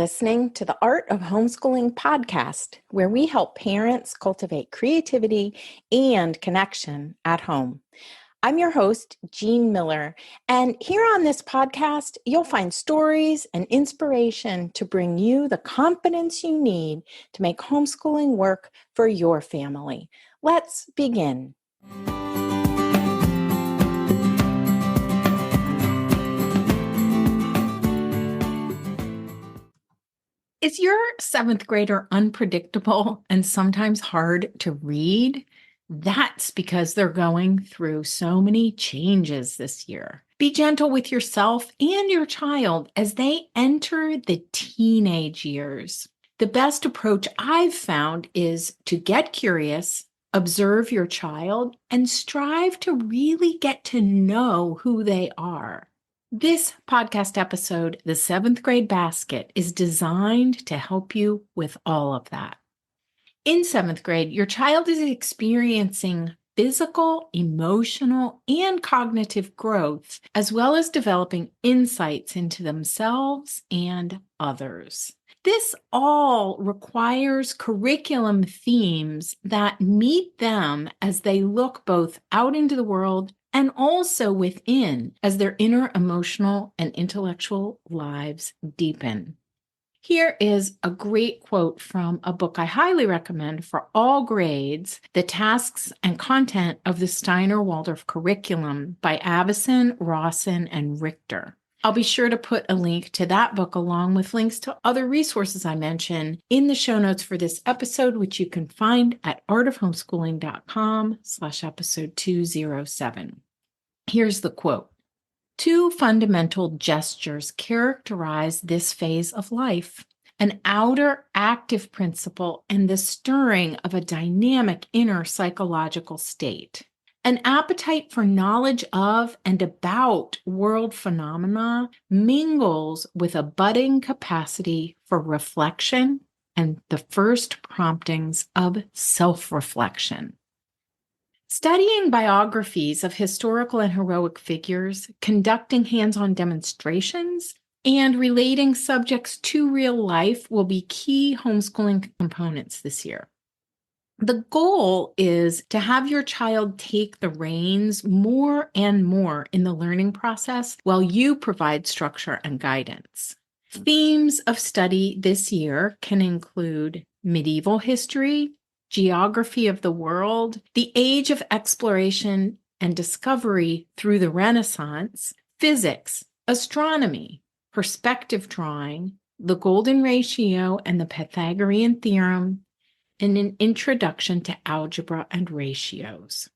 listening to the Art of Homeschooling podcast, where we help parents cultivate creativity and connection at home. I'm your host, Jean Miller, and here on this podcast, you'll find stories and inspiration to bring you the confidence you need to make homeschooling work for your family. Let's begin. Is your seventh grader unpredictable and sometimes hard to read? That's because they're going through so many changes this year. Be gentle with yourself and your child as they enter the teenage years. The best approach I've found is to get curious, observe your child, and strive to really get to know who they are. This podcast episode, The Seventh Grade Basket, is designed to help you with all of that. In seventh grade, your child is experiencing physical, emotional, and cognitive growth, as well as developing insights into themselves and others. This all requires curriculum themes that meet them as they look both out into the world and also within as their inner emotional and intellectual lives deepen. Here is a great quote from a book I highly recommend for all grades, The Tasks and Content of the Steiner Waldorf Curriculum by Avison, Rawson, and Richter. I'll be sure to put a link to that book along with links to other resources I mention in the show notes for this episode, which you can find at artofhomeschooling.com/episode 207. Here's the quote. Two fundamental gestures characterize this phase of life: an outer active principle and the stirring of a dynamic inner psychological state. An appetite for knowledge of and about world phenomena mingles with a budding capacity for reflection and the first promptings of self-reflection. Studying biographies of historical and heroic figures, conducting hands-on demonstrations, and relating subjects to real life will be key homeschooling components this year. The goal is to have your child take the reins more and more in the learning process while you provide structure and guidance. Themes of study this year can include medieval history, geography of the world, the age of exploration and discovery through the Renaissance, physics, astronomy, perspective drawing, the golden ratio and the Pythagorean theorem, and an introduction to algebra and ratios.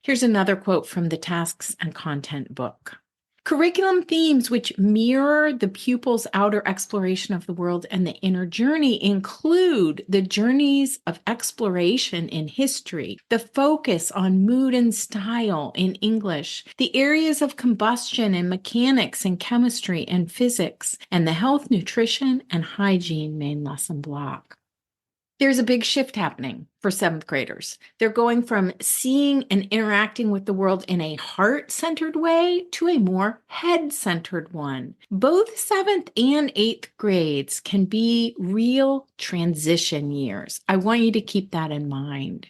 Here's another quote from the Tasks and Content book. Curriculum themes which mirror the pupil's outer exploration of the world and the inner journey include the journeys of exploration in history, the focus on mood and style in English, the areas of combustion in mechanics and chemistry and physics, and the health, nutrition, and hygiene main lesson block. There's a big shift happening for seventh graders. They're going from seeing and interacting with the world in a heart-centered way to a more head-centered one. Both seventh and eighth grades can be real transition years. I want you to keep that in mind.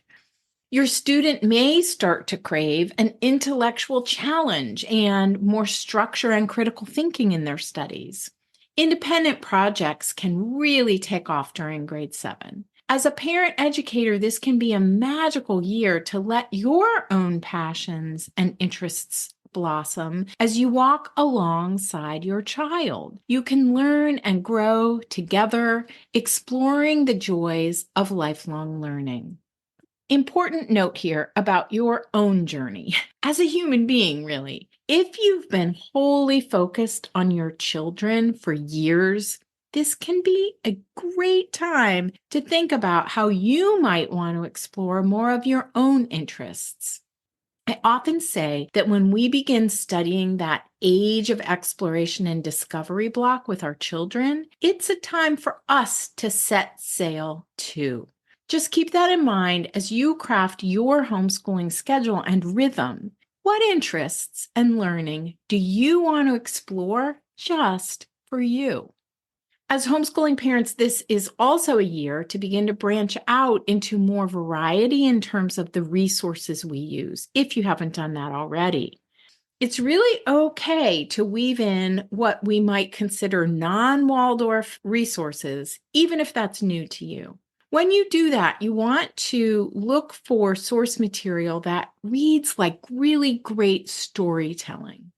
Your student may start to crave an intellectual challenge and more structure and critical thinking in their studies. Independent projects can really take off during grade 7. As a parent educator, this can be a magical year to let your own passions and interests blossom as you walk alongside your child. You can learn and grow together, exploring the joys of lifelong learning. Important note here about your own journey as a human being, really. If you've been wholly focused on your children for years, this can be a great time to think about how you might want to explore more of your own interests. I often say that when we begin studying that age of exploration and discovery block with our children, it's a time for us to set sail too. Just keep that in mind as you craft your homeschooling schedule and rhythm. What interests and learning do you want to explore just for you? As homeschooling parents, this is also a year to begin to branch out into more variety in terms of the resources we use, if you haven't done that already. It's really okay to weave in what we might consider non-Waldorf resources, even if that's new to you. When you do that, you want to look for source material that reads like really great storytelling,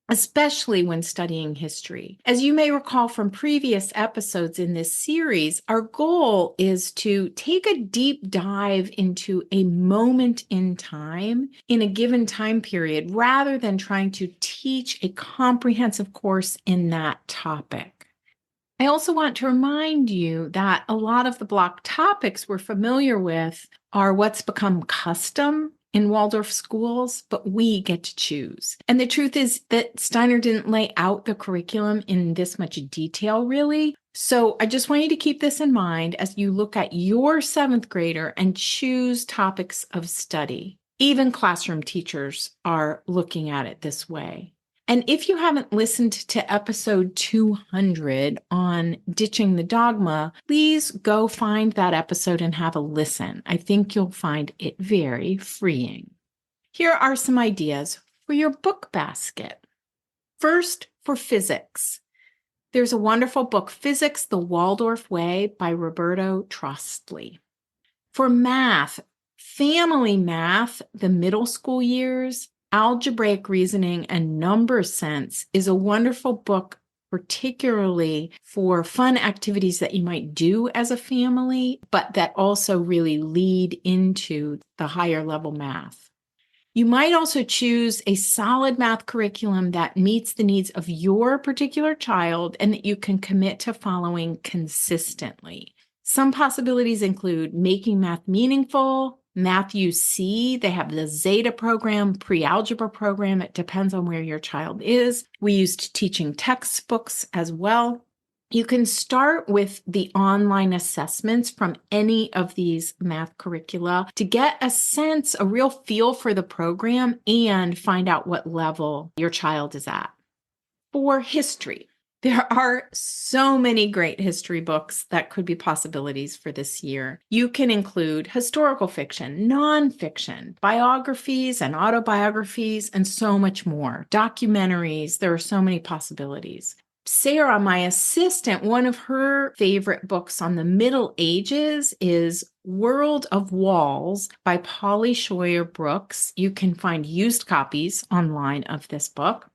especially when studying history. As you may recall from previous episodes in this series, our goal is to take a deep dive into a moment in time in a given time period, rather than trying to teach a comprehensive course in that topic. I also want to remind you that a lot of the block topics we're familiar with are what's become custom in Waldorf schools, but we get to choose. And the truth is that Steiner didn't lay out the curriculum in this much detail, really. So I just want you to keep this in mind as you look at your seventh grader and choose topics of study. Even classroom teachers are looking at it this way. And if you haven't listened to episode 200 on ditching the dogma, please go find that episode and have a listen. I think you'll find it very freeing. Here are some ideas for your book basket. First, for physics. There's a wonderful book, Physics the Waldorf Way by Roberto Trostli. For math, family math, the middle school years, Algebraic Reasoning and Number Sense is a wonderful book, particularly for fun activities that you might do as a family, but that also really lead into the higher level math. You might also choose a solid math curriculum that meets the needs of your particular child and that you can commit to following consistently. Some possibilities include Making Math Meaningful, Math UC, they have the Zeta program, pre-algebra program. It depends on where your child is. We used teaching textbooks as well. You can start with the online assessments from any of these math curricula to get a sense, a real feel for the program and find out what level your child is at. For history, there are so many great history books that could be possibilities for this year. You can include historical fiction, nonfiction, biographies and autobiographies, and so much more. Documentaries, there are so many possibilities. Sarah, my assistant, one of her favorite books on the Middle Ages is World of Walls by Polly Scheuer Brooks. You can find used copies online of this book.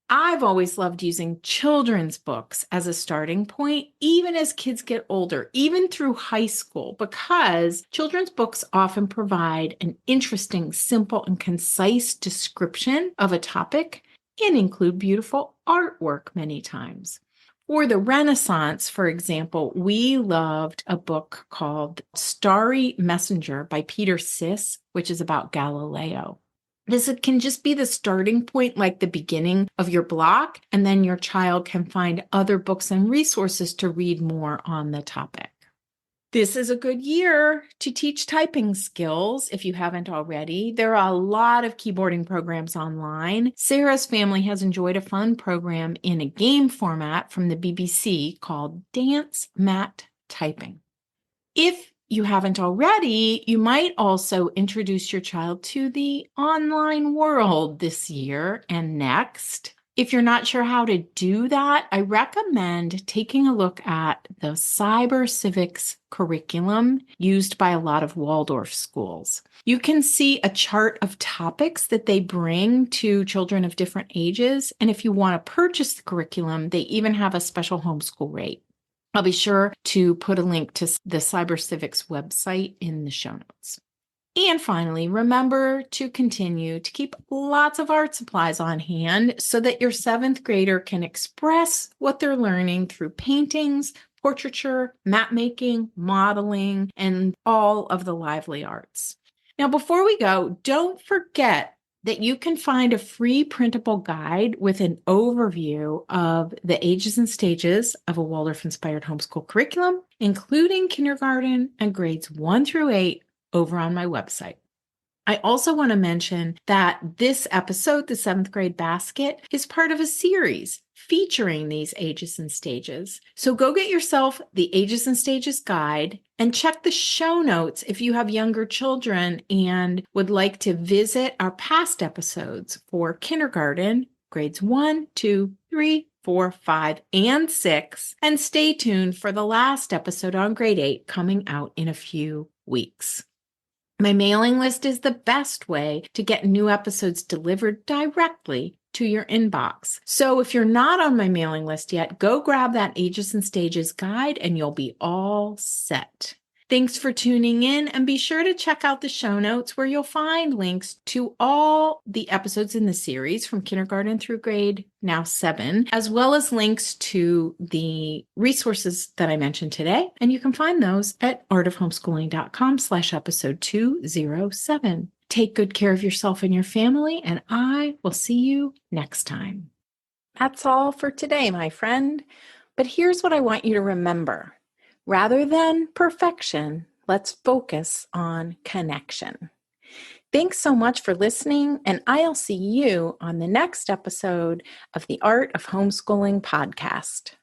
I've always loved using children's books as a starting point, even as kids get older, even through high school, because children's books often provide an interesting, simple, and concise description of a topic and include beautiful artwork many times. For the Renaissance, for example, we loved a book called Starry Messenger by Peter Siss, which is about Galileo. This can just be the starting point, like the beginning of your block, and then your child can find other books and resources to read more on the topic. This is a good year to teach typing skills if you haven't already. There are a lot of keyboarding programs online. Sarah's family has enjoyed a fun program in a game format from the BBC called Dance Mat Typing. If you haven't already, you might also introduce your child to the online world this year and next. If you're not sure how to do that, I recommend taking a look at the cyber civics curriculum used by a lot of Waldorf schools. You can see a chart of topics that they bring to children of different ages. And if you want to purchase the curriculum, they even have a special homeschool rate. I'll be sure to put a link to the Cyber Civics website in the show notes. And finally, remember to continue to keep lots of art supplies on hand so that your seventh grader can express what they're learning through paintings, portraiture, map making, modeling, and all of the lively arts. Now, before we go, don't forget that you can find a free printable guide with an overview of the ages and stages of a Waldorf-inspired homeschool curriculum, including kindergarten and grades 1 through 8, over on my website. I also want to mention that this episode, the 7th grade basket, is part of a series featuring these ages and stages. So go get yourself the Ages and Stages guide and check the show notes if you have younger children and would like to visit our past episodes for kindergarten, grades 1, 2, 3, 4, 5, and 6. And stay tuned for the last episode on grade 8 coming out in a few weeks. My mailing list is the best way to get new episodes delivered directly to your inbox. So if you're not on my mailing list yet, go grab that Ages and Stages guide and you'll be all set. Thanks for tuning in, and be sure to check out the show notes where you'll find links to all the episodes in the series from kindergarten through grade now 7, as well as links to the resources that I mentioned today. And you can find those at artofhomeschooling.com/episode 207. Take good care of yourself and your family, and I will see you next time. That's all for today, my friend. But here's what I want you to remember. Rather than perfection, let's focus on connection. Thanks so much for listening, and I'll see you on the next episode of the Art of Homeschooling podcast.